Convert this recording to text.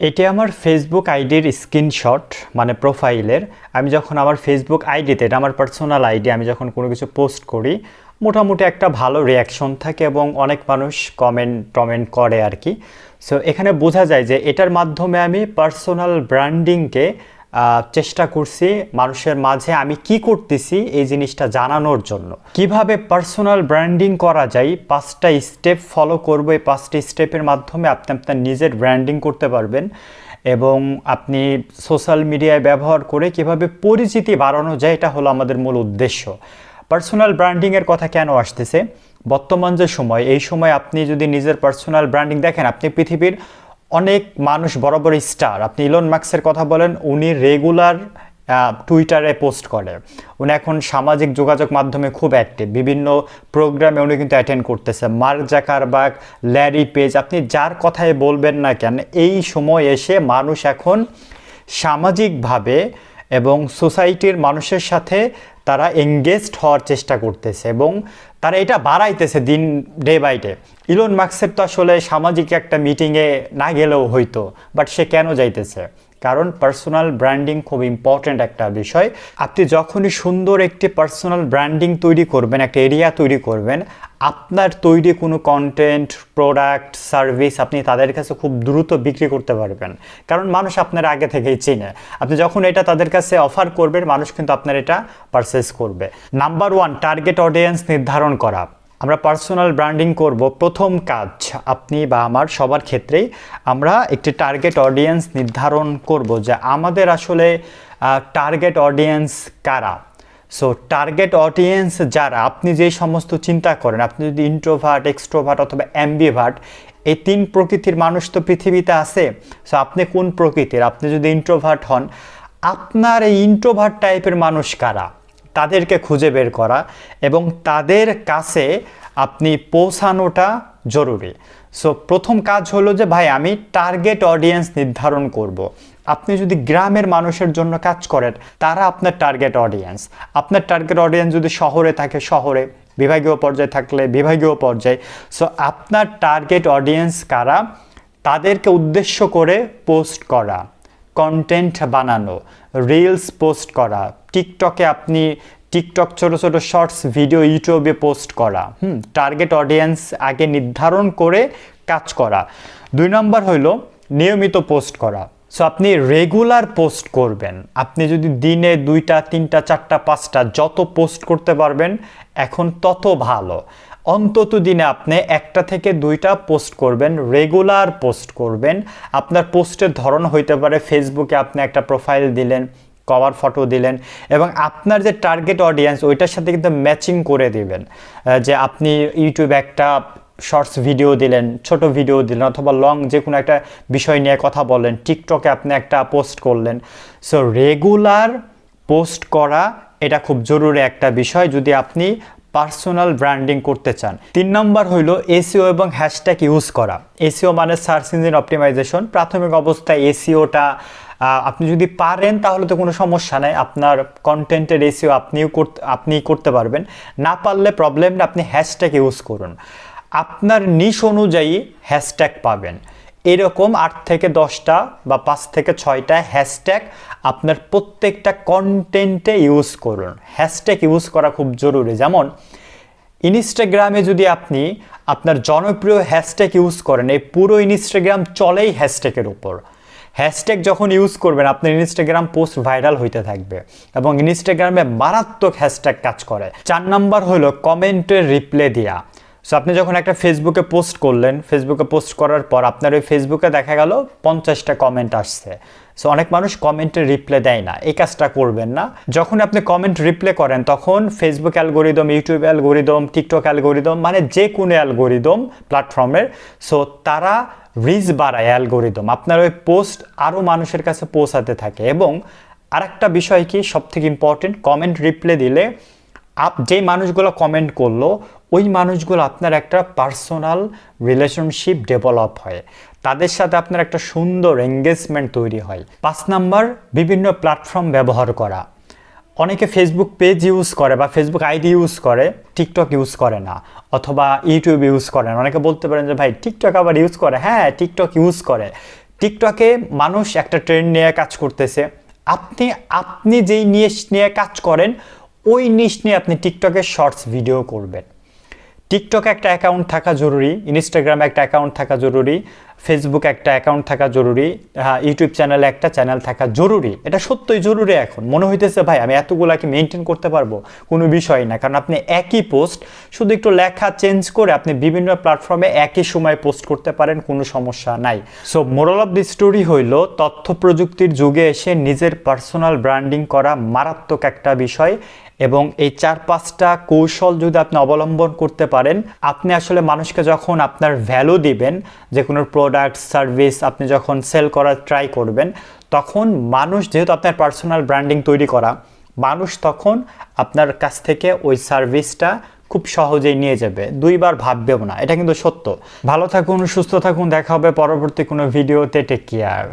এটি আমার ফেসবুক আইডির স্ক্রিনশট, মানে প্রোফাইলের। আমি যখন আমার ফেসবুক আইডিতে, এটা আমার পার্সোনাল আইডি, আমি যখন কোনো কিছু পোস্ট করি মোটামুটি একটা ভালো রিয়াকশন থাকে এবং অনেক মানুষ কমেন্ট করে আর কি। সো এখানে বোঝা যায় যে এটার মাধ্যমে আমি পার্সোনাল ব্র্যান্ডিংকে চেষ্টা করছি মানুষের মাঝে আমি কি করতেছি এই জিনিসটা জানানোর জন্য। কিভাবে পার্সোনাল ব্র্যান্ডিং করা যায়, 5টা স্টেপ ফলো করবো। এই 5টি স্টেপের মাধ্যমে আপনি আপনার নিজের ব্র্যান্ডিং করতে পারবেন এবং আপনি সোশ্যাল মিডিয়ায় ব্যবহার করে কিভাবে পরিচিতি বাড়ানো যায়, এটা হলো আমাদের মূল উদ্দেশ্য। পার্সোনাল ব্র্যান্ডিংয়ের কথা কেন আসতেছে? বর্তমান যে সময়, এই সময় আপনি যদি নিজের পার্সোনাল ব্র্যান্ডিং দেখেন, আপনি পৃথিবীর অনেক মানুষ, বড় বড় স্টার, আপনি ইলন মাস্কের কথা বলেন, উনি রেগুলার টুইটারে পোস্ট করে। উনি এখন সামাজিক যোগাযোগ মাধ্যমে খুব অ্যাক্টিভ, বিভিন্ন প্রোগ্রামে উনি কিন্তু অ্যাটেন্ড করতেছে। মার্ক জাকারবার্গ, ল্যারি পেজ, আপনি যার কথাই বলবেন না কেন, এই সময় এসে মানুষ এখন সামাজিকভাবে এবং সোসাইটির মানুষের সাথে তারা এঙ্গেজড হওয়ার চেষ্টা করতেছে এবং তারা এটা বাড়াইতেছে ডে বাই ডে। ইলন মাস্কের তো আসলে সামাজিক একটা মিটিংয়ে না গেলেও হইতো, বাট সে কেন যাইতেছে? কারণ পার্সোনাল ব্র্যান্ডিং খুব ইম্পর্ট্যান্ট একটা বিষয়। আপনি যখনই সুন্দর একটি পার্সোনাল ব্র্যান্ডিং তৈরি করবেন, একটা এরিয়া তৈরি করবেন, আপনার তৈরি কোনো কন্টেন্ট, প্রোডাক্ট, সার্ভিস আপনি তাদের কাছে খুব দ্রুত বিক্রি করতে পারবেন, কারণ মানুষ আপনার আগে থেকেই চেনে। আপনি যখন এটা তাদের কাছে অফার করবেন, মানুষ কিন্তু আপনার এটা পারচেস করবে। নাম্বার 1, টার্গেট অডিয়েন্স নির্ধারণ করা। আমরা পার্সোনাল ব্র্যান্ডিং করব, প্রথম কাজ আপনি বা আমার সবার ক্ষেত্রেই আমরা একটি টার্গেট অডিয়েন্স নির্ধারণ করব যে আমাদের আসলে টার্গেট অডিয়েন্স কারা। সো টার্গেট অডিয়েন্স যারা, আপনি যেই সমস্ত চিন্তা করেন, আপনি যদি ইন্ট্রোভার্ট, এক্সট্রোভার্ট অথবা অ্যাম্বিভার্ট, এই 3 প্রকৃতির মানুষ তো পৃথিবীতে আছে। সো আপনি কোন প্রকৃতির? আপনি যদি ইন্ট্রোভার্ট হন, আপনার এই ইন্ট্রোভার্ট টাইপের মানুষ কারা, তাদেরকে খুঁজে বের করা এবং তাদের কাছে আপনি পৌঁছানোটা জরুরি। সো প্রথম কাজ হলো যে ভাই আমি টার্গেট অডিয়েন্স নির্ধারণ করব। আপনি যদি গ্রামের মানুষের জন্য কাজ করেন, তারা আপনার টার্গেট অডিয়েন্স। আপনার টার্গেট অডিয়েন্স যদি শহরে থাকে, শহরে, বিভাগীয় পর্যায়ে থাকলে বিভাগীয় পর্যায়ে। সো আপনার টার্গেট অডিয়েন্স কারা, তাদেরকে উদ্দেশ্য করে পোস্ট করা, কন্টেন্ট বানানো, রিলস পোস্ট করা, টিকটকে আপনি টিকটক ছোটো ছোটো শর্টস ভিডিও ইউটিউবে পোস্ট করা। টার্গেট অডিয়েন্স আগে নির্ধারণ করে কাজ করা। 2 নম্বর হইল নিয়মিত পোস্ট করা। সো আপনি রেগুলার পোস্ট করবেন। আপনি যদি দিনে 2টা, 3টা, 4টা, 5টা যত পোস্ট করতে পারবেন এখন তত ভালো। অন্তত দিনে আপনি 1টা থেকে 2টা পোস্ট করবেন, রেগুলার পোস্ট করবেন। আপনার পোস্টের ধরন হইতে পারে, ফেসবুকে আপনি একটা প্রোফাইল দিলেন, কভার ফটো দিলেন এবং আপনার যে টার্গেট অডিয়েন্স ওইটার সাথে কিন্তু ম্যাচিং করে দিবেন। যে আপনি ইউটিউবে একটা শর্টস ভিডিও দিলেন, ছোট ভিডিও দিলেন অথবা লং যে কোনো একটা বিষয় নিয়ে কথা বললেন, টিকটকে আপনি একটা পোস্ট করলেন। সো রেগুলার পোস্ট করা এটা খুব জরুরি একটা বিষয় যদি আপনি পার্সোনাল ব্র্যান্ডিং করতে চান। 3 নম্বর হইল এসইও এবং হ্যাশট্যাগ ইউজ করা। এসইও মানে সার্চ ইঞ্জিন অপটিমাইজেশন। প্রাথমিক অবস্থায় এসইওটা আপনি যদি পারেন তাহলে তো কোনো সমস্যা নাই, আপনার কন্টেন্টের এসইও আপনি করতে পারবেন। না পারলে প্রবলেম না, আপনি হ্যাশট্যাগ ইউজ করুন। আপনার নিশ অনুযায়ী হ্যাশট্যাগ পাবেন, এরকম 8 থেকে 10টা বা 5 থেকে 6টা হ্যাশট্যাগ আপনার প্রত্যেকটা কন্টেন্টে ইউজ করুন। হ্যাশট্যাগ ইউজ করা খুব জরুরি। যেমন ইনস্টাগ্রামে যদি আপনি আপনার জনপ্রিয় হ্যাশট্যাগ ইউজ করেন, এই পুরো ইনস্টাগ্রাম চলেই হ্যাশট্যাগের উপর। হ্যাশট্যাগ যখন ইউজ করবেন আপনার ইনস্টাগ্রাম পোস্ট ভাইরাল হইতে থাকবে এবং ইনস্টাগ্রামে মারাত্মক হ্যাশট্যাগ কাজ করে। 4 নম্বর হলো কমেন্টের রিপ্লাই দেওয়া। সো আপনি যখন একটা ফেসবুকে পোস্ট করলেন, ফেসবুকে পোস্ট করার পর আপনার ওই ফেসবুকে দেখা গেল 50টা কমেন্ট আসছে। সো অনেক মানুষ কমেন্টের রিপ্লাই দেয় না, এই কাজটা করবেন না। যখন আপনি কমেন্ট রিপ্লাই করেন তখন Facebook algorithm, YouTube algorithm, TikTok algorithm, মানে যে কোনো অ্যালগোরিদম প্ল্যাটফর্মের, সো তারা রিচ বাড়ায় অ্যালগোরিদম, আপনার ওই পোস্ট আরও মানুষের কাছে পৌঁছাতে থাকে। এবং আরেকটা বিষয় কি সবথেকে ইম্পর্টেন্ট, কমেন্ট রিপ্লাই দিলে যে মানুষগুলো কমেন্ট করলো ওই মানুষগুলো আপনার একটা পার্সোনাল রিলেশনশিপ ডেভেলপ হয়, তাদের সাথে আপনার একটা সুন্দর এঙ্গেজমেন্ট তৈরি হয়। 5 নম্বর বিভিন্ন প্ল্যাটফর্ম ব্যবহার করা। অনেকে ফেসবুক পেজ ইউজ করে বা ফেসবুক আইডি ইউজ করে, টিকটক ইউজ করে না, অথবা ইউটিউব ইউজ করে না। অনেকে বলতে পারেন যে ভাই টিকটক আবার ইউজ করে। হ্যাঁ, টিকটক ইউজ করে। টিকটকে মানুষ একটা ট্রেন্ড নিয়ে কাজ করতেছে, আপনি আপনি যেই নিশ নিয়ে কাজ করেন ওই নিশ নিয়ে আপনি টিকটকে শর্টস ভিডিও করবেন। টিকটকে একটা অ্যাকাউন্ট থাকা জরুরি, ইনস্টাগ্রামে একটা অ্যাকাউন্ট থাকা জরুরি, ফেসবুকে একটা অ্যাকাউন্ট থাকা জরুরি, ইউটিউব চ্যানেলে একটা চ্যানেল থাকা জরুরি। এটা সত্যই জরুরি। এখন মনে হইতেছে ভাই আমি এতগুলাকে মেনটেন করতে পারবো, কোনো বিষয় না, কারণ আপনি একই পোস্ট শুধু একটু লেখা চেঞ্জ করে আপনি বিভিন্ন প্ল্যাটফর্মে একই সময় পোস্ট করতে পারেন, কোনো সমস্যা নাই। So moral of the story হইল, তথ্য প্রযুক্তির যুগে এসে নিজের পার্সোনাল ব্র্যান্ডিং করা মারাত্মক একটা বিষয়, এবং এই 4-5টা কৌশল যদি আপনি অবলম্বন করতে পারেন, আপনি আসলে মানুষকে যখন আপনার ভ্যালু দিবেন, যে কোনো প্রোডাক্ট সার্ভিস আপনি যখন সেল করার ট্রাই করবেন, তখন মানুষ, যেহেতু আপনার পার্সোনাল ব্র্যান্ডিং তৈরি করা, মানুষ তখন আপনার কাছ থেকে ওই সার্ভিসটা খুব সহজেই নিয়ে যাবে, দুইবার ভাববেও না। এটা কিন্তু সত্য। ভালো থাকুন, সুস্থ থাকুন, দেখা হবে পরবর্তী কোনো ভিডিওতে। Take care.